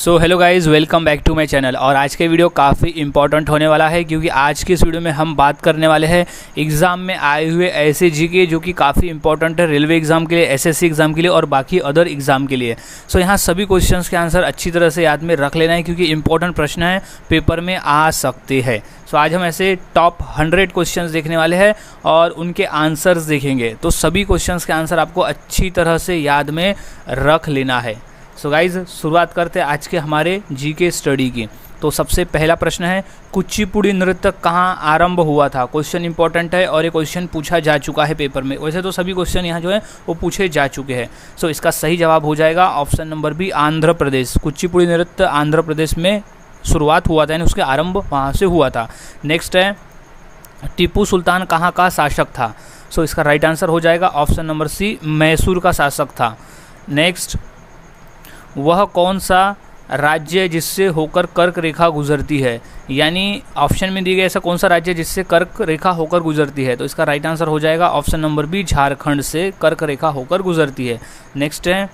So hello guys, welcome back to my channel. और आज के वीडियो काफ़ी इंपॉर्टेंट होने वाला है क्योंकि आज की इस वीडियो में हम बात करने वाले हैं एग्ज़ाम में आए हुए ऐसे जीके जो कि काफ़ी इंपॉर्टेंट है रेलवे एग्ज़ाम के लिए, एसएससी एग्ज़ाम के लिए और बाकी अदर एग्ज़ाम के लिए। सो यहाँ सभी क्वेश्चंस के आंसर अच्छी तरह से याद में रख लेना है क्योंकि इंपॉर्टेंट प्रश्न है, पेपर में आ सकते हैं। सो आज हम ऐसे टॉप 100 क्वेश्चंस देखने वाले हैं और उनके आंसर्स देखेंगे। तो सभी क्वेश्चंस के आंसर आपको अच्छी तरह से याद में रख लेना है। सो गाइज, शुरुआत करते हैं आज के हमारे जीके स्टडी की। तो सबसे पहला प्रश्न है, कुचिपुड़ी नृत्य कहाँ आरंभ हुआ था। क्वेश्चन इंपॉर्टेंट है और ये क्वेश्चन पूछा जा चुका है पेपर में। वैसे तो सभी क्वेश्चन यहाँ जो है वो पूछे जा चुके हैं। सो इसका सही जवाब हो जाएगा option number B, Andhra Pradesh. Kuchipudi नृत्य आंध्र प्रदेश में शुरुआत हुआ था, यानी उसके आरंभ वहाँ से हुआ था। नेक्स्ट है, टीपू सुल्तान कहाँ का शासक था। सो इसका राइट आंसर हो जाएगा ऑप्शन नंबर सी, मैसूर का शासक था। नेक्स्ट, वह कौन सा राज्य जिससे होकर कर्क रेखा गुजरती है, यानी ऑप्शन में दी गई ऐसा कौन सा राज्य जिससे कर्क रेखा होकर गुजरती है। तो इसका राइट आंसर हो जाएगा ऑप्शन नंबर बी, झारखंड से कर्क रेखा होकर गुजरती है। नेक्स्ट है,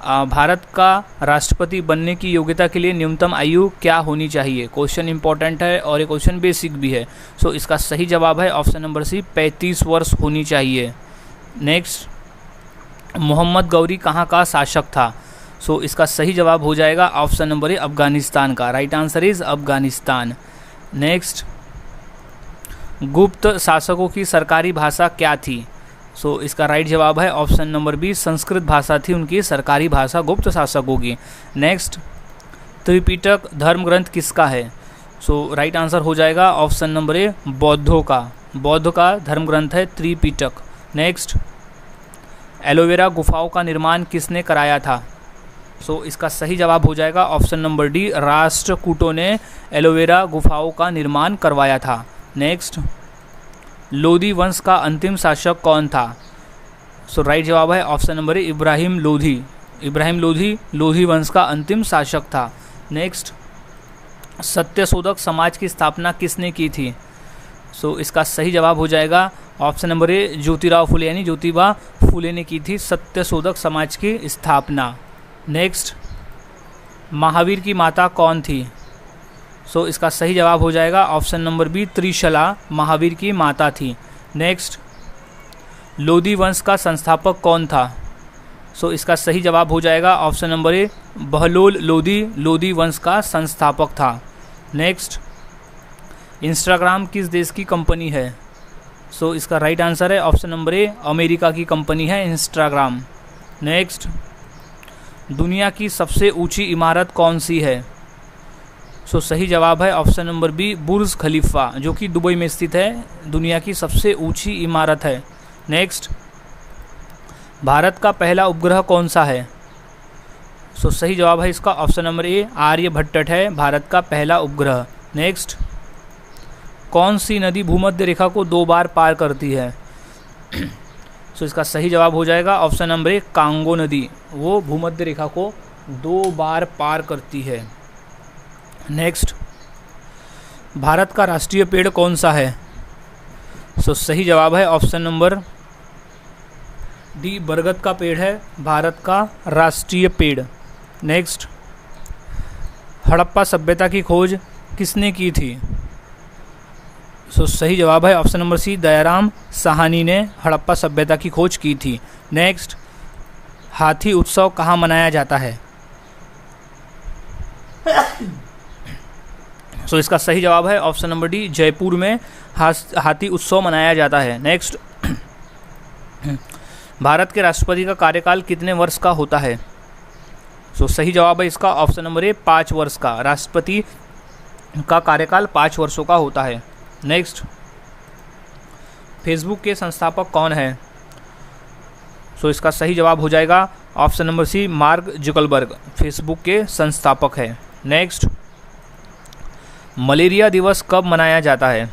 भारत का राष्ट्रपति बनने की योग्यता के लिए न्यूनतम आयु क्या होनी चाहिए। क्वेश्चन इंपॉर्टेंट है और ये क्वेश्चन बेसिक भी है। सो इसका सही जवाब है ऑप्शन नंबर सी, 35 वर्ष होनी चाहिए। नेक्स्ट, मोहम्मद गौरी कहाँ का शासक था। सो इसका सही जवाब हो जाएगा ऑप्शन नंबर ए, अफगानिस्तान का। Right answer is Afghanistan. Next, गुप्त शासकों की सरकारी भाषा क्या थी। सो इसका राइट जवाब है ऑप्शन नंबर बी, संस्कृत भाषा थी उनकी सरकारी भाषा गुप्त शासकों की। नेक्स्ट, त्रिपिटक धर्म ग्रंथ किसका है। सो राइट आंसर हो जाएगा ऑप्शन नंबर ए, बौद्धों का। बौद्ध का धर्म ग्रंथ है त्रिपिटक। नेक्स्ट, एलोवेरा गुफाओं का निर्माण किसने कराया था। सो इसका सही जवाब हो जाएगा ऑप्शन नंबर डी, राष्ट्रकूटों ने एलोवेरा गुफाओं का निर्माण करवाया था। नेक्स्ट, लोधी वंश का अंतिम शासक कौन था। सो राइट जवाब है option number A, Ibrahim Lodhi. Ibrahim Lodhi Lodhi वंश का अंतिम शासक था। नेक्स्ट, सत्यशोधक समाज की स्थापना किसने की थी। सो इसका सही जवाब हो जाएगा option number A, Jyotirao Phule, यानी ज्योतिबा फुले ने की थी सत्यशोधक समाज की स्थापना। नेक्स्ट, महावीर की माता कौन थी। सो इसका सही जवाब हो जाएगा option number B, Trishala Mahavir की माता थी। नेक्स्ट, लोधी वंश का संस्थापक कौन था। सो इसका सही जवाब हो जाएगा option number A, Bahlol Lodhi Lodhi वंश का संस्थापक था। नेक्स्ट, इंस्टाग्राम किस देश की कंपनी है। सो इसका राइट आंसर है ऑप्शन नंबर ए, अमेरिका की कंपनी है इंस्टाग्राम। नेक्स्ट, दुनिया की सबसे ऊंची इमारत कौन सी है। सो सही जवाब है ऑप्शन नंबर बी, बुर्ज खलीफा, जो कि दुबई में स्थित है, दुनिया की सबसे ऊंची इमारत है। नेक्स्ट, भारत का पहला उपग्रह कौन सा है। सो सही जवाब है इसका ऑप्शन नंबर ए, आर्यभट्ट है भारत का पहला उपग्रह। नेक्स्ट, कौन सी नदी भूमध्य रेखा को 2 बार पार करती है। सो इसका सही जवाब हो जाएगा ऑप्शन नंबर ए, कांगो नदी, वो भूमध्य रेखा को 2 बार पार करती है। नेक्स्ट, भारत का राष्ट्रीय पेड़ कौन सा है। सो सही जवाब है ऑप्शन नंबर डी, बरगद का पेड़ है भारत का राष्ट्रीय पेड़। नेक्स्ट, हड़प्पा सभ्यता की खोज किसने की थी। सो सही जवाब है option number C, Dayaram Sahni ने हड़प्पा सभ्यता की खोज की थी। नेक्स्ट, हाथी उत्सव कहाँ मनाया जाता है। सो इसका सही जवाब है ऑप्शन नंबर डी, जयपुर में हाथी उत्सव मनाया जाता है। नेक्स्ट, भारत के राष्ट्रपति का कार्यकाल कितने वर्ष का होता है। सो सही जवाब है इसका ऑप्शन नंबर ए, 5 वर्ष का। राष्ट्रपति का कार्यकाल 5 वर्षों का होता है। नेक्स्ट, फेसबुक के संस्थापक कौन है। सो इसका सही जवाब हो जाएगा option number C, Mark Zuckerberg Facebook के संस्थापक है। नेक्स्ट, मलेरिया दिवस कब मनाया जाता है।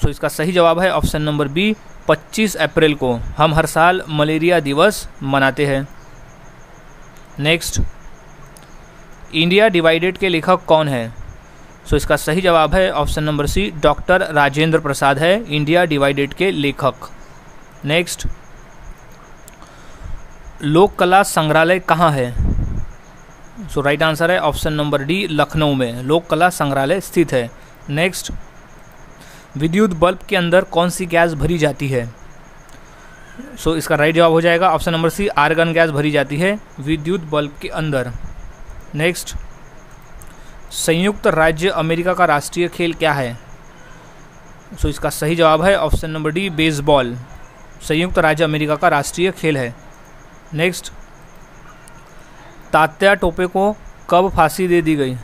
सो इसका सही जवाब है ऑप्शन नंबर बी, 25 अप्रैल को हम हर साल मलेरिया दिवस मनाते हैं। नेक्स्ट, इंडिया डिवाइडेड के लेखक कौन है। सो इसका सही जवाब है option number C, doctor Rajendra Prasad है इंडिया डिवाइडेड के लेखक। नेक्स्ट, लोक कला संग्रहालय कहाँ है। सो राइट आंसर है ऑप्शन नंबर डी, लखनऊ में लोक कला संग्रहालय स्थित है। नेक्स्ट, विद्युत बल्ब के अंदर कौन सी गैस भरी जाती है? सो इसका राइट जवाब हो जाएगा option number C, argon gas भरी जाती है विद्युत बल्ब के अंदर। नेक्स्ट, संयुक्त राज्य अमेरिका का राष्ट्रीय खेल क्या है? सो इसका सही जवाब है ऑप्शन नंबर डी, बेसबॉल। संयुक्त राज्य अमेरिका का राष्ट्रीय खेल है। नेक्स्ट, तात्या टोपे को कब फांसी दे दी गई?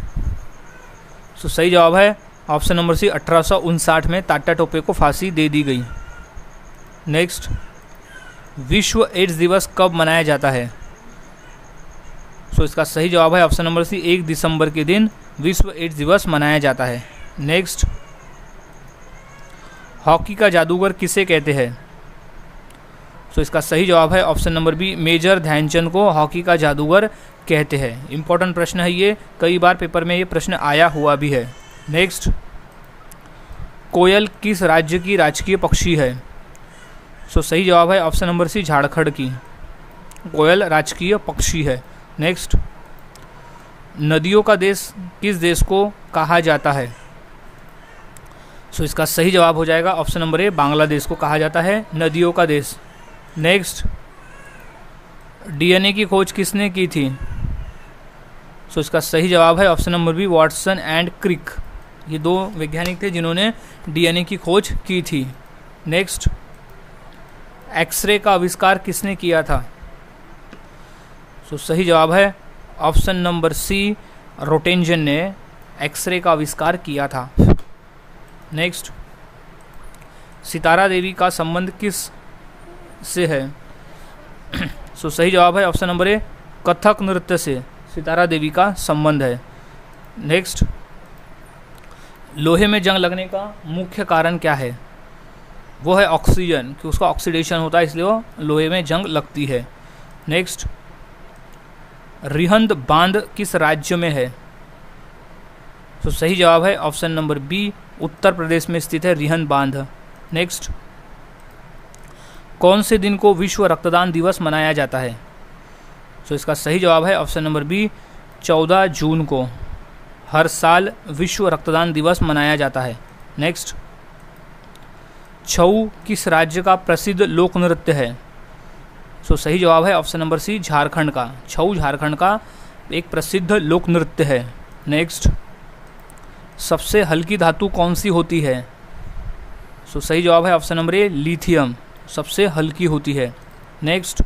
सो सही जवाब है ऑप्शन नंबर सी, 1859 में तात्या टोपे को फांसी दे दी गई। नेक्स्ट, विश्व एड्स दिवस कब मनाया जाता है? सो इसका सही जवाब है ऑप्शन नंबर सी, 1 दिसंबर के दिन विश्व एड्स दिवस मनाया जाता है। नेक्स्ट, हॉकी का जादूगर किसे कहते हैं? सो इसका सही जवाब है option number B, major Dhyanchand को हॉकी का जादूगर कहते हैं। इंपॉर्टेंट प्रश्न है ये, कई बार पेपर में ये प्रश्न आया हुआ भी है। नेक्स्ट, कोयल किस राज्य की राजकीय पक्षी है? सो सही जवाब है ऑप्शन नंबर सी, झारखंड की कोयल राजकीय पक्षी है। नेक्स्ट, नदियों का देश किस देश को कहा जाता है? सो इसका सही जवाब हो जाएगा ऑप्शन नंबर ए, बांग्लादेश को कहा जाता है नदियों का देश। नेक्स्ट, डीएनए की खोज किसने की थी? सो इसका सही जवाब है option number B, Watson and Crick. ये दो वैज्ञानिक थे जिन्होंने डीएनए की खोज की थी। नेक्स्ट, एक्सरे का आविष्कार किसने किया था? सो सही जवाब है ऑप्शन नंबर सी, रोटेंजन ने एक्सरे का आविष्कार किया था। नेक्स्ट, सितारा देवी का संबंध किस से है? सो सही जवाब है ऑप्शन नंबर ए, कथक नृत्य से सितारा देवी का संबंध है। नेक्स्ट, लोहे में जंग लगने का मुख्य कारण क्या है? वो है ऑक्सीजन, कि उसका ऑक्सीडेशन होता है इसलिए वो लोहे में जंग लगती है। नेक्स्ट, रिहंद बांध किस राज्य में है? तो सही जवाब है option number B, Uttar Pradesh में स्थित है रिहंद बांध। नेक्स्ट, कौन से दिन को विश्व रक्तदान दिवस मनाया जाता है? तो इसका सही जवाब है ऑप्शन नंबर बी, 14 जून को हर साल विश्व रक्तदान दिवस मनाया जाता है। नेक्स्ट, छऊ किस राज्य का प्रसिद्ध लोक नृत्य है? सो सही जवाब है ऑप्शन नंबर सी, झारखंड का छऊ झारखंड का एक प्रसिद्ध लोक नृत्य है। नेक्स्ट, सबसे हल्की धातु कौन सी होती है? सो सही जवाब है ऑप्शन नंबर ए, लिथियम सबसे हल्की होती है। नेक्स्ट,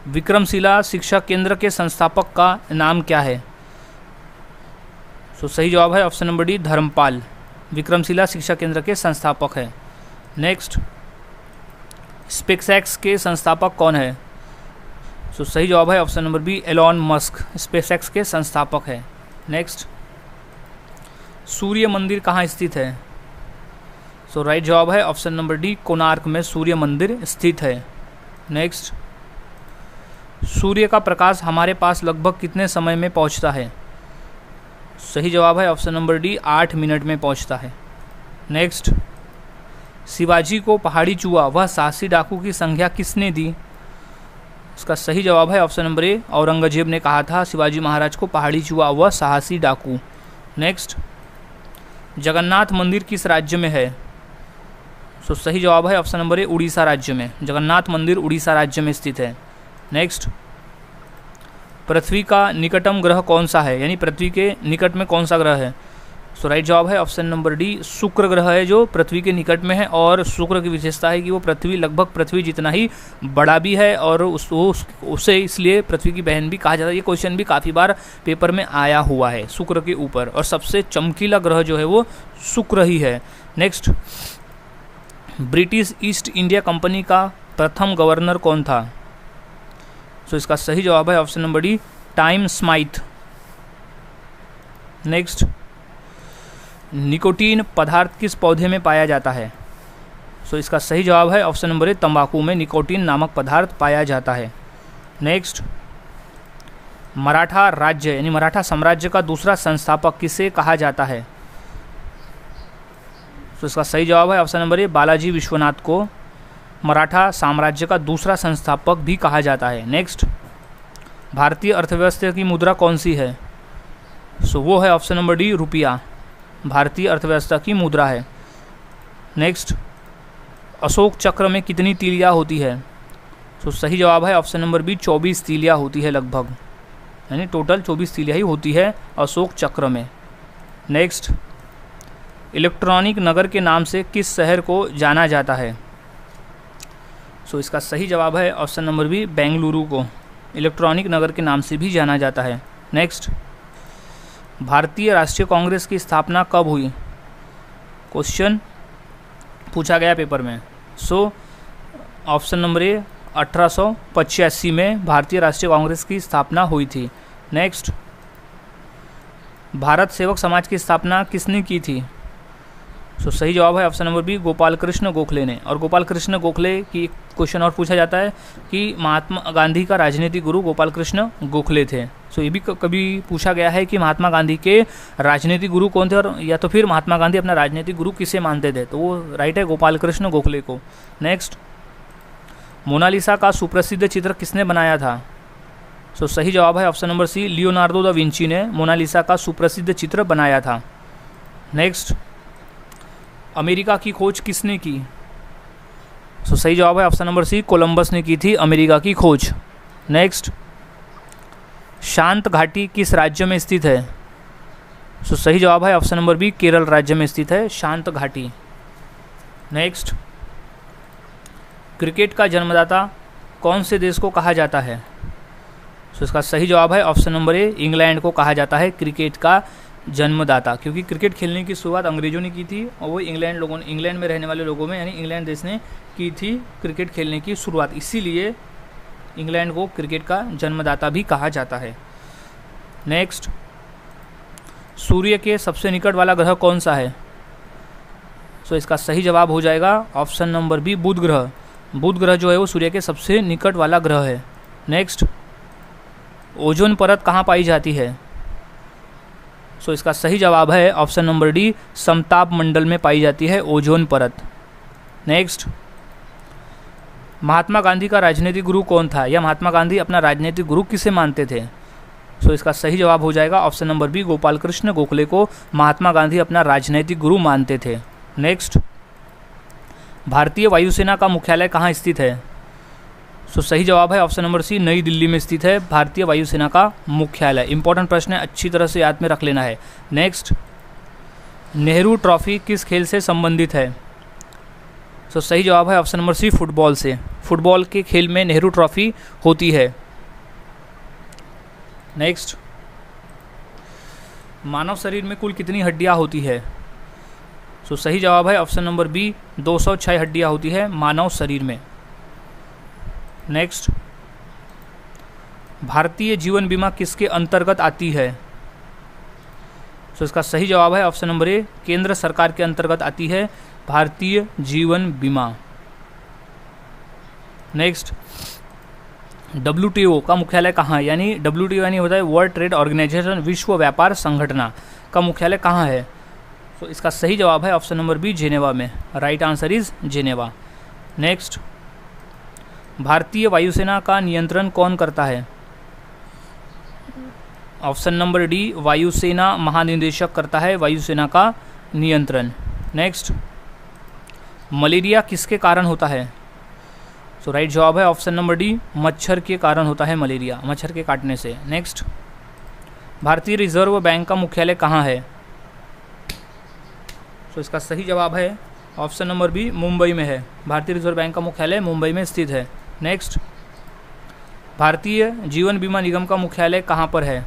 विक्रमशिला शिक्षा केंद्र के संस्थापक का नाम क्या है? सो सही जवाब है option number D, Dharmapal Vikramshila शिक्षा केंद्र के संस्थापक है। नेक्स्ट, स्पेसएक्स के संस्थापक कौन है? सो सही जवाब है option number B, Elon Musk SpaceX के संस्थापक है। नेक्स्ट, सूर्य मंदिर कहाँ स्थित है? सो राइट जवाब है ऑप्शन नंबर डी, कोणार्क में सूर्य मंदिर स्थित है। नेक्स्ट, सूर्य का प्रकाश हमारे पास लगभग कितने समय में पहुंचता है? सही जवाब है ऑप्शन नंबर डी, 8 मिनट में पहुंचता है। नेक्स्ट, शिवाजी को पहाड़ी चूहा वह साहसी डाकू की संज्ञा किसने दी? इसका सही जवाब है ऑप्शन नंबर ए, औरंगजेब ने कहा था शिवाजी महाराज को पहाड़ी चूहा वह साहसी डाकू। नेक्स्ट, जगन्नाथ मंदिर किस राज्य में है? सो सही जवाब है ऑप्शन नंबर ए, उड़ीसा राज्य में जगन्नाथ मंदिर उड़ीसा राज्य में स्थित है। नेक्स्ट, पृथ्वी का निकटतम ग्रह कौन सा है, यानी पृथ्वी के निकट में कौन सा ग्रह है? सो राइट जवाब है ऑप्शन नंबर डी, शुक्र ग्रह है जो पृथ्वी के निकट में है। और शुक्र की विशेषता है कि वो लगभग पृथ्वी जितना ही बड़ा भी है और उसे इसलिए पृथ्वी की बहन भी कहा जाता है। ये क्वेश्चन भी काफ़ी बार पेपर में आया हुआ है शुक्र के ऊपर, और सबसे चमकीला ग्रह जो है वो शुक्र ही है। Next, British east India company का प्रथम गवर्नर कौन था? सो इसका सही जवाब है option number D, time Smythe. Next, nicotine पदार्थ किस पौधे में पाया जाता है? सो इसका सही जवाब है ऑप्शन नंबर ए, तंबाकू में निकोटीन नामक पदार्थ पाया जाता है। नेक्स्ट, मराठा राज्य यानी मराठा साम्राज्य का दूसरा संस्थापक किसे कहा जाता है? तो इसका सही जवाब है option number A, Balaji Vishwanath को मराठा साम्राज्य का दूसरा संस्थापक भी कहा जाता है। नेक्स्ट, भारतीय अर्थव्यवस्था की मुद्रा कौन सी है? सो वो है ऑप्शन नंबर डी, रुपया। भारतीय अर्थव्यवस्था की मुद्रा है। नेक्स्ट, अशोक चक्र में कितनी तीलियाँ होती है? तो सही जवाब है ऑप्शन नंबर बी, 24 तीलियाँ होती है लगभग, यानी टोटल 24 तीलियाँ ही होती है अशोक चक्र में। नेक्स्ट, इलेक्ट्रॉनिक नगर के नाम से किस शहर को जाना जाता है? सो इसका सही जवाब है ऑप्शन नंबर बी, बेंगलुरु को इलेक्ट्रॉनिक नगर के नाम से भी जाना जाता है। नेक्स्ट, भारतीय राष्ट्रीय कांग्रेस की स्थापना कब हुई? क्वेश्चन पूछा गया पेपर में। सो ऑप्शन नंबर ए, 1885 में भारतीय राष्ट्रीय कांग्रेस की स्थापना हुई थी। नेक्स्ट, भारत सेवक समाज की स्थापना किसने की थी? सो सही जवाब है option number B, Gopal Krishna Gokhale ने। और गोपाल कृष्ण गोखले की क्वेश्चन और पूछा जाता है कि महात्मा गांधी का राजनीतिक गुरु गोपाल कृष्ण गोखले थे। सो ये भी कभी पूछा गया है कि महात्मा गांधी के राजनीतिक गुरु कौन थे, और या तो फिर महात्मा गांधी अपना राजनीतिक गुरु किसे मानते थे, तो वो राइट है गोपाल कृष्ण गोखले को। नेक्स्ट, मोनालिसा का सुप्रसिद्ध चित्र किसने बनाया था? सो सही जवाब है option number C, Leonardo da Vinci ने मोनालिसा का सुप्रसिद्ध चित्र बनाया था। नेक्स्ट, अमेरिका की खोज किसने की? सो सही जवाब है ऑप्शन नंबर सी, कोलंबस ने की थी अमेरिका की खोज। नेक्स्ट, शांत घाटी किस राज्य में स्थित है? सो सही जवाब है ऑप्शन नंबर बी, केरल राज्य में स्थित है शांत घाटी। नेक्स्ट, क्रिकेट का जन्मदाता कौन से देश को कहा जाता है? सो इसका सही जवाब है ऑप्शन नंबर ए, इंग्लैंड को कहा जाता है क्रिकेट का जन्मदाता, क्योंकि क्रिकेट खेलने की शुरुआत अंग्रेजों ने की थी और वो इंग्लैंड में रहने वाले लोगों में, यानी इंग्लैंड देश ने की थी क्रिकेट खेलने की शुरुआत, इसीलिए इंग्लैंड को क्रिकेट का जन्मदाता भी कहा जाता है। नेक्स्ट, सूर्य के सबसे निकट वाला ग्रह कौन सा है? सो इसका सही जवाब हो जाएगा ऑप्शन नंबर बी, बुध ग्रह। बुध ग्रह जो है वो सूर्य के सबसे निकट वाला ग्रह है। नेक्स्ट, ओजोन परत कहाँ पाई जाती है? सो इसका सही जवाब है ऑप्शन नंबर डी, समताप मंडल में पाई जाती है ओजोन परत। नेक्स्ट, महात्मा गांधी का राजनीतिक गुरु कौन था, या महात्मा गांधी अपना राजनीतिक गुरु किसे मानते थे? सो इसका सही जवाब हो जाएगा option number B, Gopal Krishna Gokhale को महात्मा गांधी अपना राजनीतिक गुरु मानते थे। नेक्स्ट, भारतीय वायुसेना का मुख्यालय कहाँ स्थित है? सो सही जवाब है ऑप्शन नंबर सी, नई दिल्ली में स्थित है भारतीय वायुसेना का मुख्यालय। इंपॉर्टेंट प्रश्न है, अच्छी तरह से याद में रख लेना है। नेक्स्ट, नेहरू ट्रॉफी किस खेल से संबंधित है? सो सही जवाब है ऑप्शन नंबर सी, फुटबॉल से। फुटबॉल के खेल में नेहरू ट्रॉफी होती है। नेक्स्ट, मानव शरीर में कुल कितनी हड्डियां होती है? सो सही जवाब है ऑप्शन नंबर बी, 206 हड्डियां होती है मानव शरीर में। नेक्स्ट, भारतीय जीवन बीमा किसके अंतर्गत आती है? सो इसका सही जवाब है ऑप्शन नंबर ए, केंद्र सरकार के अंतर्गत आती है भारतीय जीवन बीमा। नेक्स्ट, WTO का मुख्यालय कहाँ है? यानी WTO यानी होता है वर्ल्ड ट्रेड ऑर्गेनाइजेशन, विश्व व्यापार संगठन का मुख्यालय कहाँ है? तो इसका सही जवाब है ऑप्शन नंबर बी, जेनेवा में। Right answer is Geneva. Next, भारतीय वायुसेना का नियंत्रण कौन करता है? ऑप्शन नंबर डी, वायुसेना महानिदेशक करता है वायुसेना का नियंत्रण। नेक्स्ट, मलेरिया किसके कारण होता है? तो राइट जवाब है ऑप्शन नंबर डी, मच्छर के कारण होता है मलेरिया, मच्छर के काटने से। नेक्स्ट, भारतीय रिजर्व बैंक का मुख्यालय कहाँ है? तो इसका सही जवाब है ऑप्शन नंबर बी, मुंबई में है। भारतीय रिजर्व बैंक का मुख्यालय मुंबई में स्थित है। नेक्स्ट, भारतीय जीवन बीमा निगम का मुख्यालय कहाँ पर है?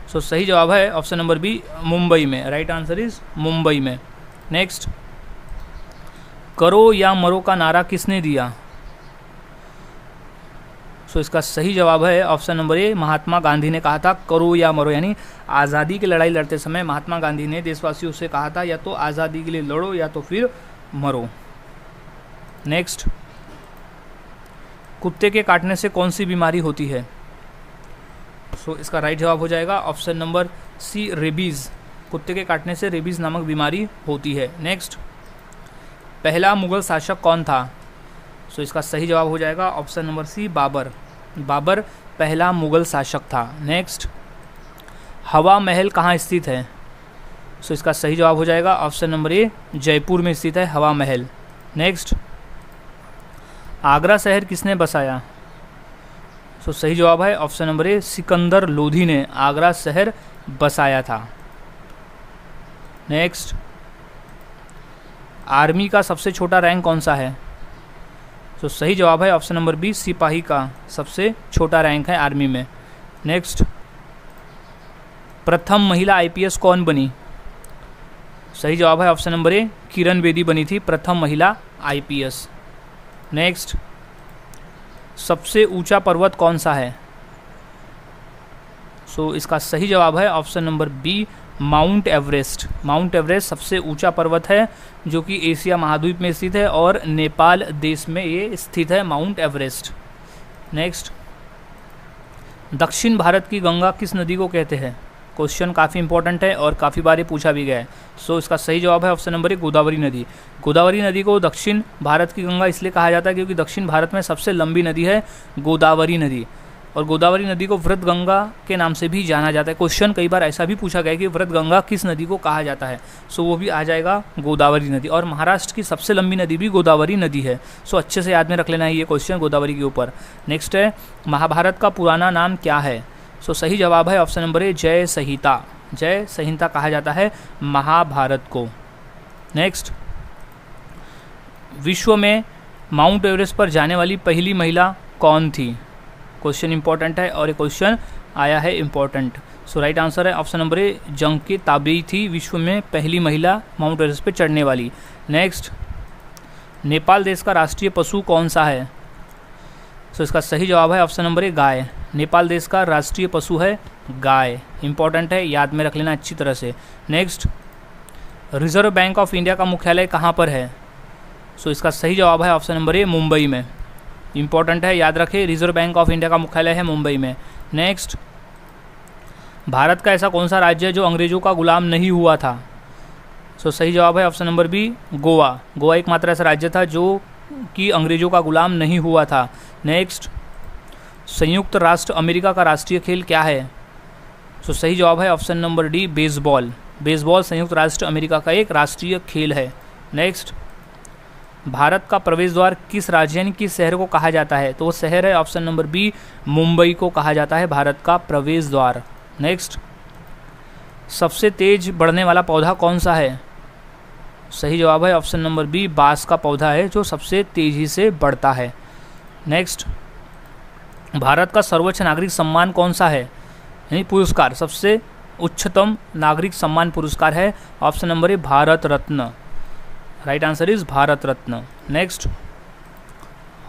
सो सही जवाब है ऑप्शन नंबर बी, मुंबई में। राइट आंसर इज मुंबई में। नेक्स्ट, करो या मरो का नारा किसने दिया? सो इसका सही जवाब है option number A, Mahatma Gandhi ने कहा था करो या मरो, यानी आज़ादी की लड़ाई लड़ते समय महात्मा गांधी ने देशवासियों से कहा था या तो आज़ादी के लिए लड़ो या तो फिर मरो। नेक्स्ट, कुत्ते के काटने से कौन सी बीमारी होती है? सो इसका राइट जवाब हो जाएगा ऑप्शन नंबर सी, रेबीज़। कुत्ते के काटने से रेबीज़ नामक बीमारी होती है। नेक्स्ट, पहला मुगल शासक कौन था? सो इसका सही जवाब हो जाएगा option number C, Babur. Babur पहला मुगल शासक था? नेक्स्ट, हवा महल कहाँ स्थित है? सो इसका सही जवाब हो जाएगा ऑप्शन नंबर ए, जयपुर में स्थित है हवा महल। नेक्स्ट, आगरा शहर किसने बसाया? सो सही जवाब है option number A, Sikandar Lodhi ने आगरा शहर बसाया था। नेक्स्ट, आर्मी का सबसे छोटा रैंक कौन सा है? तो सही जवाब है ऑप्शन नंबर बी, सिपाही का सबसे छोटा रैंक है आर्मी में। नेक्स्ट, प्रथम महिला आईपीएस कौन बनी? सही जवाब है option number A, Kiran Bedi बनी थी प्रथम महिला आईपीएस। नेक्स्ट, सबसे ऊंचा पर्वत कौन सा है? सो इसका सही जवाब है option number B, Mount Everest. Mount Everest सबसे ऊंचा पर्वत है जो कि एशिया महाद्वीप में स्थित है और नेपाल देश में ये स्थित है माउंट एवरेस्ट। नेक्स्ट, दक्षिण भारत की गंगा किस नदी को कहते हैं? क्वेश्चन काफ़ी इंपॉर्टेंट है और काफ़ी बार ये पूछा भी गया है। सो इसका सही जवाब है ऑप्शन नंबर ए, गोदावरी नदी। गोदावरी नदी को दक्षिण भारत की गंगा इसलिए कहा जाता है क्योंकि दक्षिण भारत में सबसे लंबी नदी है गोदावरी नदी, और गोदावरी नदी को व्रत गंगा के नाम से भी जाना जाता है। क्वेश्चन कई बार ऐसा भी पूछा गया कि व्रत गंगा किस नदी को कहा जाता है? सो वो भी आ जाएगा गोदावरी नदी, और महाराष्ट्र की सबसे लंबी नदी भी गोदावरी नदी है। सो अच्छे से याद में रख लेना है ये क्वेश्चन गोदावरी के ऊपर। नेक्स्ट है, महाभारत का पुराना नाम क्या है? सो सही जवाब है ऑप्शन नंबर ए, जय संहिता। जय संहिता कहा जाता है महाभारत को। नेक्स्ट, विश्व में माउंट एवरेस्ट पर जाने वाली पहली महिला कौन थी? क्वेश्चन इंपॉर्टेंट है और ये क्वेश्चन आया है इंपॉर्टेंट। सो राइट आंसर है ऑप्शन नंबर ए, जंके ताबेई थी विश्व में पहली महिला माउंट एवरेस्ट पर चढ़ने वाली। नेक्स्ट, नेपाल देश का राष्ट्रीय पशु कौन सा है? सो इसका सही जवाब है ऑप्शन नंबर ए, गाय। नेपाल देश का राष्ट्रीय पशु है गाय। इंपॉर्टेंट है, याद में रख लेना अच्छी तरह से। Next, reserve bank of India का मुख्यालय कहाँ पर है? सो इसका सही जवाब है ऑप्शन नंबर ए, मुंबई में। इंपॉर्टेंट है, याद रखें, रिजर्व बैंक ऑफ इंडिया का मुख्यालय है मुंबई में। नेक्स्ट, भारत का ऐसा कौन सा राज्य है जो अंग्रेजों का गुलाम नहीं हुआ था? सो सही जवाब है option number B, Goa. Goa एकमात्र ऐसा राज्य था जो कि अंग्रेजों का गुलाम नहीं हुआ था। नेक्स्ट, संयुक्त राष्ट्र अमेरिका का राष्ट्रीय खेल क्या है? सो सही जवाब है option number D, baseball. Baseball संयुक्त राष्ट्र अमेरिका का एक राष्ट्रीय खेल है। नेक्स्ट, भारत का प्रवेश द्वार किस राज्य यानी किस शहर को कहा जाता है? तो वो शहर है ऑप्शन नंबर बी, मुंबई को कहा जाता है भारत का प्रवेश द्वार। नेक्स्ट, सबसे तेज बढ़ने वाला पौधा कौन सा है? सही जवाब है ऑप्शन नंबर बी, बांस का पौधा है जो सबसे तेजी से बढ़ता है। नेक्स्ट, भारत का सर्वोच्च नागरिक सम्मान कौन सा है यानी पुरस्कार? सबसे उच्चतम नागरिक सम्मान पुरस्कार है option number A, Bharat Ratna. Right answer is Bharat Ratna. Next,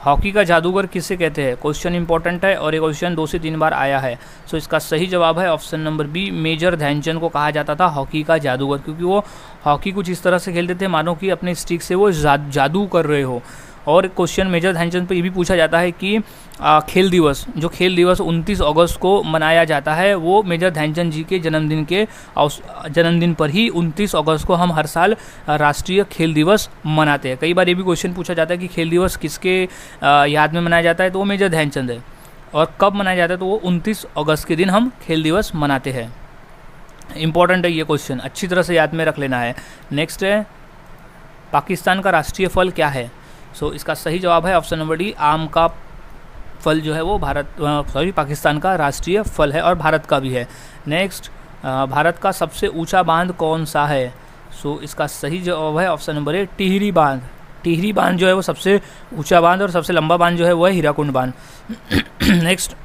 hockey का जादूगर किसे कहते हैं? क्वेश्चन इंपॉर्टेंट है और ये क्वेश्चन 2 से 3 बार आया है। सो इसका सही जवाब है option number B, major Dhyanchand को कहा जाता था हॉकी का जादूगर, क्योंकि वो हॉकी कुछ इस तरह से खेलते थे मानो कि अपने स्टिक से वो जादू कर रहे हो। और क्वेश्चन मेजर ध्यानचंद पर ये भी पूछा जाता है कि खेल दिवस, जो खेल दिवस 29 अगस्त को मनाया जाता है, वो मेजर ध्यानचंद जी के जन्मदिन पर ही 29 अगस्त को हम हर साल राष्ट्रीय खेल दिवस मनाते हैं। कई बार ये भी क्वेश्चन पूछा जाता है कि खेल दिवस किसके याद में मनाया जाता है? तो वो मेजर ध्यानचंद है। और कब मनाया जाता है? तो वो 29 अगस्त के दिन हम खेल दिवस मनाते हैं। इंपॉर्टेंट है ये क्वेश्चन, अच्छी तरह से याद में रख लेना है। नेक्स्ट है, पाकिस्तान का राष्ट्रीय फल क्या है? सो इसका सही जवाब है ऑप्शन नंबर डी, आम का फल जो है वो पाकिस्तान का राष्ट्रीय फल है और भारत का भी है। नेक्स्ट, भारत का सबसे ऊंचा बांध कौन सा है? सो इसका सही जवाब है ऑप्शन नंबर ए, टिहरी बांध। टिहरी बांध जो है वो सबसे ऊंचा बांध और सबसे लंबा बांध जो है वो है हीराकुंड बांध। नेक्स्ट,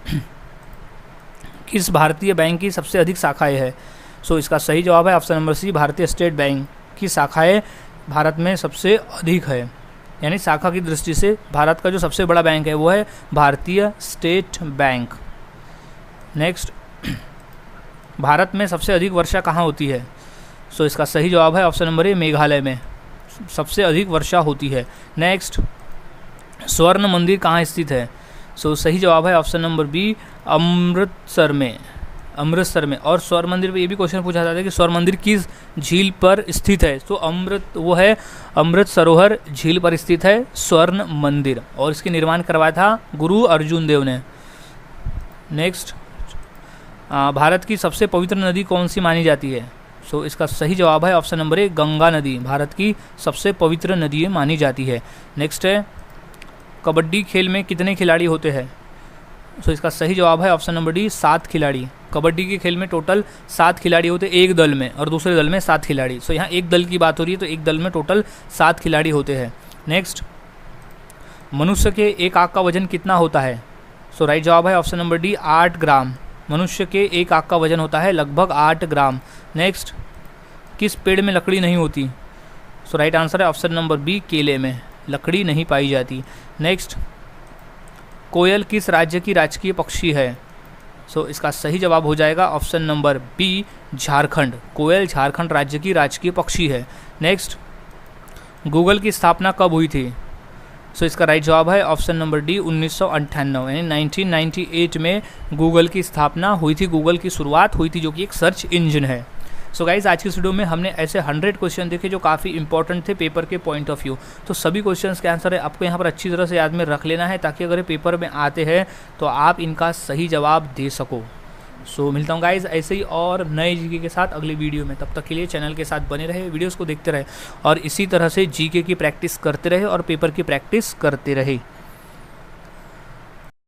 किस भारतीय बैंक की सबसे अधिक शाखाएं है? सो इसका सही जवाब है ऑप्शन नंबर सी, भारतीय स्टेट बैंक की शाखाएं भारत में सबसे अधिक है। यानी शाखा की दृष्टि से भारत का जो सबसे बड़ा बैंक है वो है भारतीय स्टेट बैंक। नेक्स्ट, भारत में सबसे अधिक वर्षा कहाँ होती है? सो इसका सही जवाब है ऑप्शन नंबर ए, मेघालय में सबसे अधिक वर्षा होती है। नेक्स्ट, स्वर्ण मंदिर कहाँ स्थित है? सो सही जवाब है ऑप्शन नंबर बी, अमृतसर में। और स्वर्ण मंदिर पे ये भी क्वेश्चन पूछा जाता है कि स्वर्ण मंदिर किस झील पर स्थित है? तो अमृत सरोवर झील पर स्थित है स्वर्ण मंदिर, और इसके निर्माण करवाया था गुरु अर्जुन देव ने। नेक्स्ट, भारत की सबसे पवित्र नदी कौन सी मानी जाती है? सो इसका सही जवाब है ऑप्शन नंबर ए, गंगा नदी भारत की सबसे पवित्र नदी मानी जाती है। नेक्स्ट है, कबड्डी खेल में कितने खिलाड़ी होते हैं? सो इसका सही जवाब है ऑप्शन नंबर डी, 7 खिलाड़ी। कबड्डी के खेल में टोटल 7 खिलाड़ी होते हैं एक दल में, और दूसरे दल में 7 खिलाड़ी। सो यहाँ एक दल की बात हो रही है, तो एक दल में टोटल 7 खिलाड़ी होते हैं। नेक्स्ट, मनुष्य के एक आँख का वजन कितना होता है? सो राइट जवाब है ऑप्शन नंबर डी, 8 ग्राम। मनुष्य के एक आँख का वजन होता है लगभग 8 ग्राम। नेक्स्ट, किस पेड़ में लकड़ी नहीं होती? सो राइट आंसर है ऑप्शन नंबर बी, केले में लकड़ी नहीं पाई जाती। नेक्स्ट, कोयल किस राज्य की राजकीय पक्षी है? सो इसका सही जवाब हो जाएगा ऑप्शन नंबर बी, झारखंड। कोयल झारखंड राज्य की राजकीय पक्षी है। नेक्स्ट, गूगल की स्थापना कब हुई थी? सो इसका राइट जवाब है ऑप्शन नंबर डी, 1998 यानी 1998 में गूगल की स्थापना हुई थी, गूगल की शुरुआत हुई थी, जो कि एक सर्च इंजन है। सो गाइज, आज की इस वीडियो में हमने ऐसे 100 क्वेश्चन देखे जो काफ़ी इंपॉर्टेंट थे पेपर के पॉइंट ऑफ व्यू। तो सभी क्वेश्चंस के आंसर है आपको यहाँ पर अच्छी तरह से याद में रख लेना है, ताकि अगर पेपर में आते हैं तो आप इनका सही जवाब दे सको। सो मिलता हूँ गाइज ऐसे ही और नए जीके के साथ अगली वीडियो में। तब तक के लिए चैनल के साथ बने रहे, वीडियोज़ को देखते रहे और इसी तरह से जीके की प्रैक्टिस करते रहे और पेपर की प्रैक्टिस करते रहे।